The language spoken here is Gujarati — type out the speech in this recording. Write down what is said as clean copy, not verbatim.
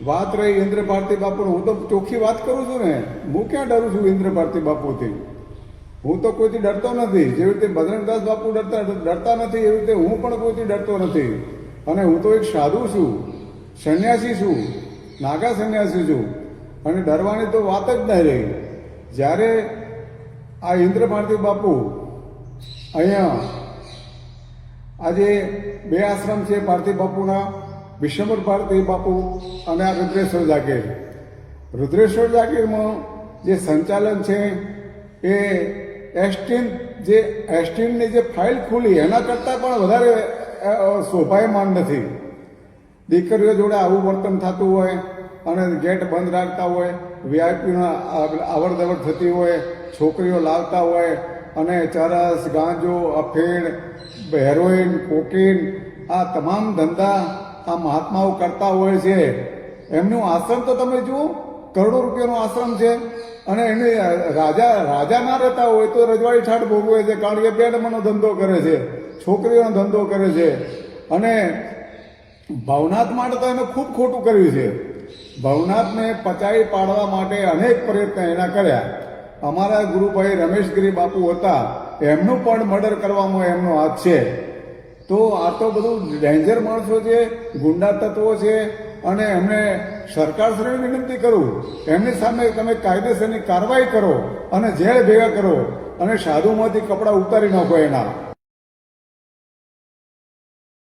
વાત રહી ઇન્દ્ર ભારતી બાપુની, હું તો ચોખ્ખી વાત કરું છું ને. હું ક્યાં ડરું છું ઇન્દ્ર ભારતી બાપુથી? હું તો કોઈથી ડરતો નથી. જેવી રીતે બજરંગદાસ બાપુ ડરતા નથી, એવી રીતે હું પણ કોઈથી ડરતો નથી. અને હું તો એક સાધુ છું, સંન્યાસી છું, નાગા સંન્યાસી છું. અને ડરવાની તો વાત જ નહીં રહી. જ્યારે આ ઇન્દ્ર ભારતી બાપુ અહીંયા આજે બે આશ્રમ છે ભારતી બાપુના, વિશ્વંભર ભારતી બાપુ અને આ રુદ્રેશ્વર જાગીર. રુદ્રેશ્વર જાગીરમાં જે સંચાલન છે એ એસટીનની જે ફાઇલ ખુલી એના કરતાં પણ વધારે શોભાયમાન નથી. દીકરીઓ જોડે આવું વર્તન થતું હોય અને ગેટ બંધ રાખતા હોય, વીઆઈપીના અવર જવર થતી હોય, છોકરીઓ લાવતા હોય અને ચરસ, ગાંજો, અફીણ, હેરોઈન, કોકીન આ તમામ ધંધા આ મહાત્માઓ કરતા હોય છે. એમનું આશ્રમ તો તમે જુઓ, કરોડો રૂપિયાનો આશ્રમ છે. અને એને રાજા ના રહેતા હોય તો રજવાડી ઠાઠ ભોગવે છે, કારણ કે બેડમાંનો ધંધો કરે છે, છોકરીઓનો ધંધો કરે છે. અને ભવનાથ માટે તો એને ખૂબ ખોટું કર્યું છે. ભવનાથને પચાવી પાડવા માટે અનેક પ્રયત્ન એના કર્યા. અમારા ગુરુભાઈ રમેશગીરી બાપુ હતા, એમનું પણ મર્ડર કરવામાં એમનો હાથ છે. તો આ તો બધું ડેન્જર માણસો છે, ગુંડા તત્વો છે. અને એમને સરકારશ્રીને વિનંતી કરું, એમની સામે તમે કાયદેસરની કાર્યવાહી કરો અને જેલ ભેગા કરો અને સાધુમાંથી કપડાં ઉતારી નાખો એના.